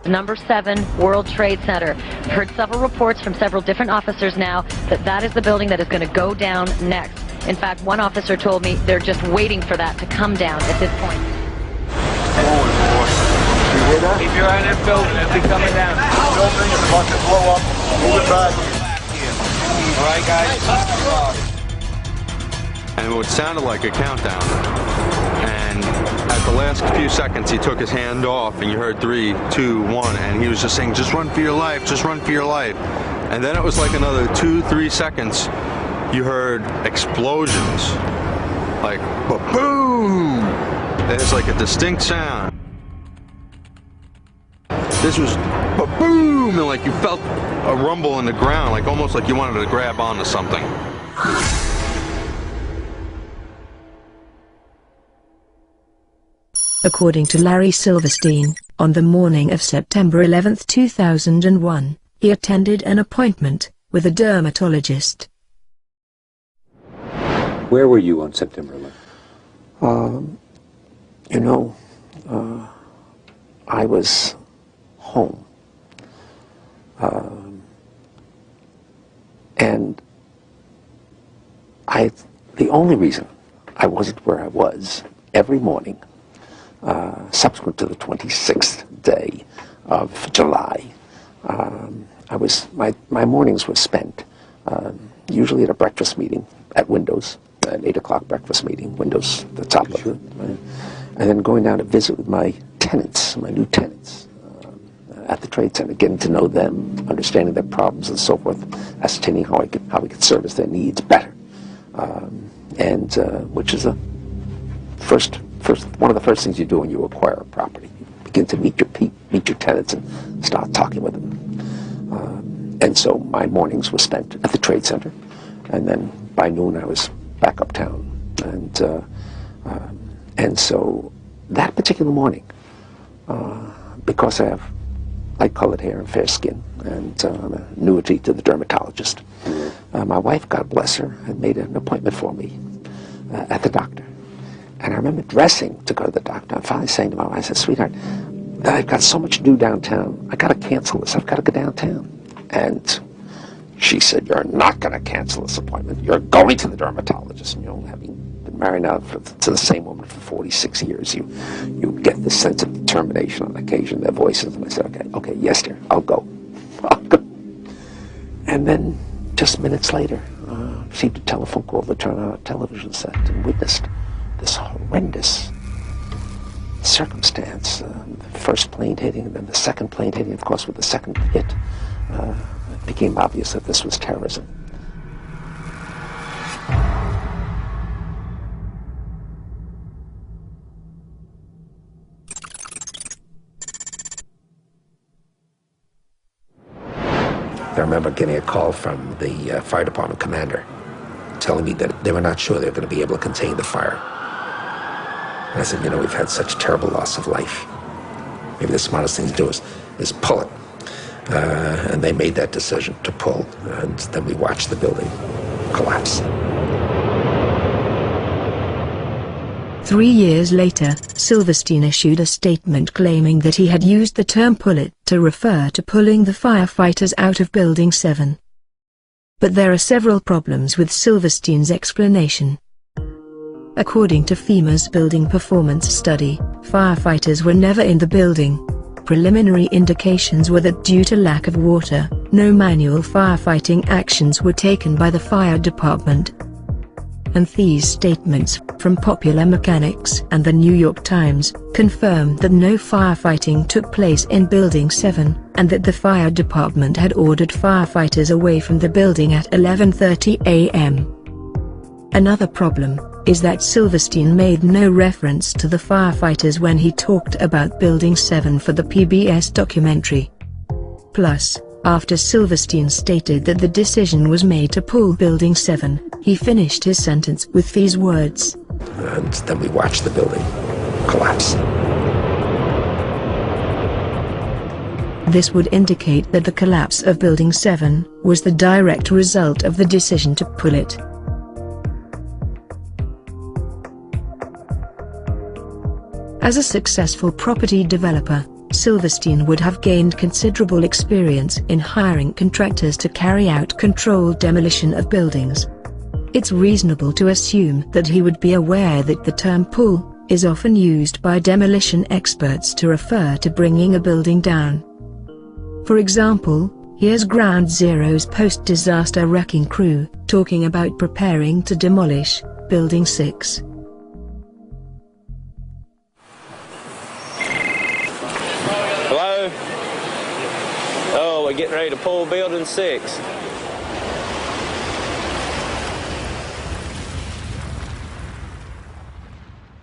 Number 7 World Trade Center. I've heard several reports from several different officers now that that is the building that is going to go down next. In fact, one officer told me they're just waiting for that to come down at this point. Keep your eye on that building. It'll be coming down. The building is about to blow up. Move it back. All right, guys. And it sounded like a countdown. And at the last few seconds, he took his hand off, and you heard 3, 2, 1, and he was just saying, "Just run for your life, just run for your life." And then it was like another 2, 3 seconds. You heard explosions, like ba-boom. It's like a distinct sound. This was ba-boom, and like you felt a rumble in the ground, like almost like you wanted to grab onto something. According to Larry Silverstein, on the morning of September 11, 2001, he attended an appointment with a dermatologist. Where were you on September 11th? I was home. And the only reason I wasn't where I was every morning subsequent to the 26th day of July, my mornings were spent usually at a breakfast meeting at Windows, an 8 o'clock breakfast meeting, Windows, the top of it, and then going down to visit with my tenants, my new tenants, at the Trade Center, getting to know them, understanding their problems and so forth, ascertaining how we could service their needs better, which is one of the first things you do when you acquire a property. You begin to meet your tenants and start talking with them. And so my mornings were spent at the Trade Center, and then by noon I was back uptown. And so that particular morning, because I have light-colored hair and fair skin, and I'm an annuity to the dermatologist, my wife, God bless her, had made an appointment for me at the doctor. And I remember dressing to go to the doctor. I'm finally saying to my wife, I said, "Sweetheart, I've got so much to do downtown. I got to cancel this. I've got to go downtown." And she said, "You're not going to cancel this appointment. You're going to the dermatologist." And, having been married now to the same woman for 46 years, you get this sense of determination on occasion, their voices. And I said, okay, yes, dear, I'll go. I'll go. And then just minutes later, received a telephone call to turn on a television set and witnessed this horrendous circumstance. The first plane hitting, and then the second plane hitting. Of course, with the second hit, it became obvious that this was terrorism. I remember getting a call from the fire department commander telling me that they were not sure they were going to be able to contain the fire. And I said, we've had such terrible loss of life. Maybe the smartest thing to do is pull it. And they made that decision to pull, and then we watched the building collapse. 3 years later, Silverstein issued a statement claiming that he had used the term "pull it" to refer to pulling the firefighters out of Building 7. But there are several problems with Silverstein's explanation. According to FEMA's building performance study, firefighters were never in the building. Preliminary indications were that due to lack of water, no manual firefighting actions were taken by the fire department. And these statements, from Popular Mechanics and the New York Times, confirmed that no firefighting took place in Building 7, and that the fire department had ordered firefighters away from the building at 11:30 a.m. Another problem is that Silverstein made no reference to the firefighters when he talked about Building 7 for the PBS documentary. Plus, after Silverstein stated that the decision was made to pull Building 7, he finished his sentence with these words. And then we watched the building collapse. This would indicate that the collapse of Building 7 was the direct result of the decision to pull it. As a successful property developer, Silverstein would have gained considerable experience in hiring contractors to carry out controlled demolition of buildings. It's reasonable to assume that he would be aware that the term pull is often used by demolition experts to refer to bringing a building down. For example, here's Ground Zero's post-disaster wrecking crew talking about preparing to demolish Building 6. Hello? Oh, we're getting ready to pull Building 6.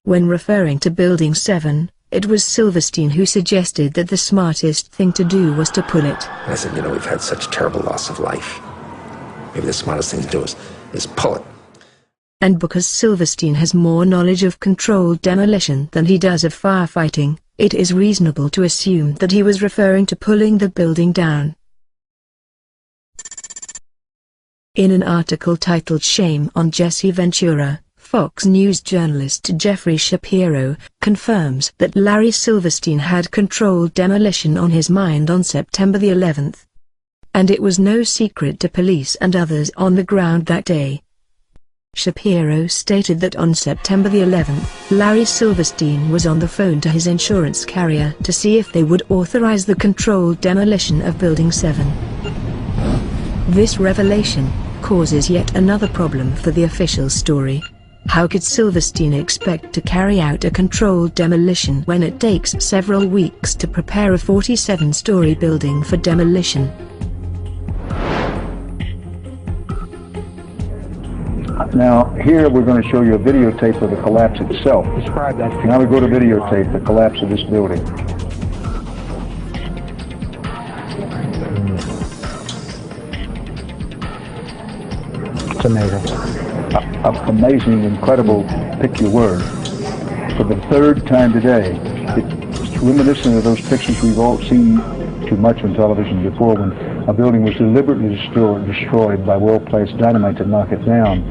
When referring to Building 7, it was Silverstein who suggested that the smartest thing to do was to pull it. I said, we've had such terrible loss of life. Maybe the smartest thing to do is pull it. And because Silverstein has more knowledge of controlled demolition than he does of firefighting, it is reasonable to assume that he was referring to pulling the building down. In an article titled "Shame on Jesse Ventura," Fox News journalist Jeffrey Shapiro confirms that Larry Silverstein had controlled demolition on his mind on September the 11th. And it was no secret to police and others on the ground that day. Shapiro stated that on September the 11th, Larry Silverstein was on the phone to his insurance carrier to see if they would authorize the controlled demolition of Building 7. This revelation causes yet another problem for the official story. How could Silverstein expect to carry out a controlled demolition when it takes several weeks to prepare a 47-story building for demolition? Now, here we're going to show you a videotape of the collapse itself. Describe that. Now we go to videotape the collapse of this building. It's amazing. Amazing, incredible, pick your word. For the third time today, it's reminiscent of those pictures we've all seen too much on television before, when a building was deliberately destroyed by well-placed dynamite to knock it down.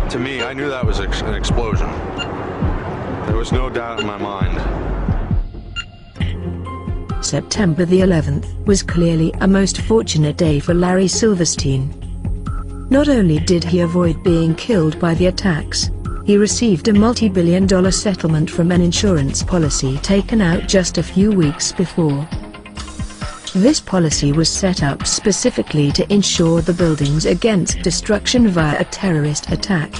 To me, I knew that was an explosion. There was no doubt in my mind. September the 11th was clearly a most fortunate day for Larry Silverstein. Not only did he avoid being killed by the attacks, he received a multi-billion-dollar settlement from an insurance policy taken out just a few weeks before. This policy was set up specifically to insure the buildings against destruction via a terrorist attack.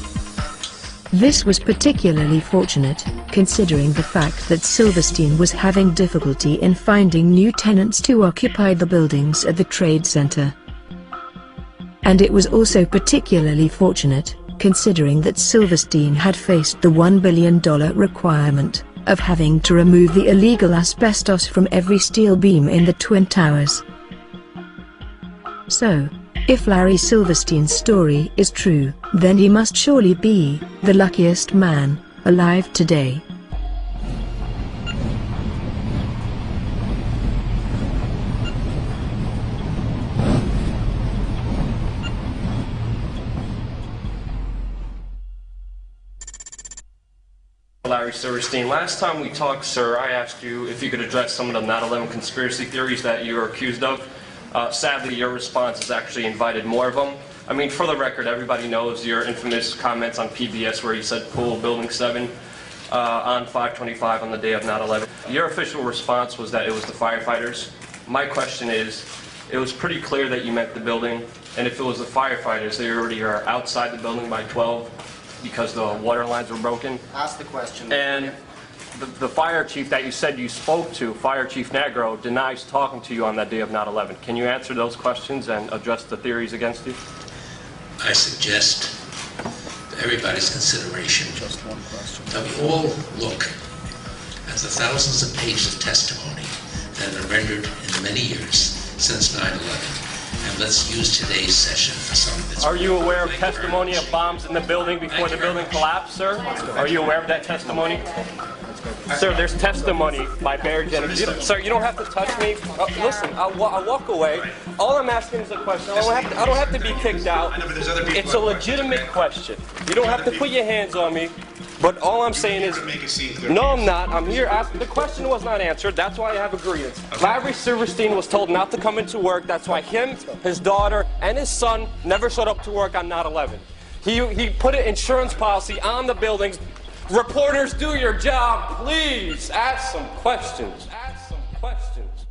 This was particularly fortunate, considering the fact that Silverstein was having difficulty in finding new tenants to occupy the buildings at the Trade Center. And it was also particularly fortunate, considering that Silverstein had faced the $1 billion requirement of having to remove the illegal asbestos from every steel beam in the Twin Towers. So, if Larry Silverstein's story is true, then he must surely be the luckiest man alive today. Larry Silverstein, last time we talked, sir, I asked you if you could address some of the 9/11 conspiracy theories that you are accused of. Sadly, your response has actually invited more of them. I mean, for the record, everybody knows your infamous comments on PBS where you said pull Building 7 on 5/25 on the day of 9/11. Your official response was that it was the firefighters. My question is, it was pretty clear that you meant the building, and if it was the firefighters, they already are outside the building by 12. Because the water lines were broken. Ask the question. And the fire chief that you said you spoke to, Fire Chief Negro, denies talking to you on that day of 9/11. Can you answer those questions and address the theories against you? I suggest to everybody's consideration that we all look at the thousands of pages of testimony that are rendered in the many years since 9/11. And let's use today's session for some of its... Are you aware of testimony of bombs in the building before the building collapsed, sir? Are you aware of that testimony? Sir, there's testimony by Mayor Jennings. Sir, you don't have to touch me. Listen, I'll walk away. All I'm asking is a question. I don't have to be kicked out. It's a legitimate question. You don't have to put your hands on me. But all I'm saying is, no, I'm not. I'm here asking. The question was not answered. That's why I have a grievance. Larry Silverstein was told not to come into work. That's why him, his daughter, and his son never showed up to work on 9/11. He put an insurance policy on the buildings. Reporters, do your job, please. Ask some questions. Ask some questions.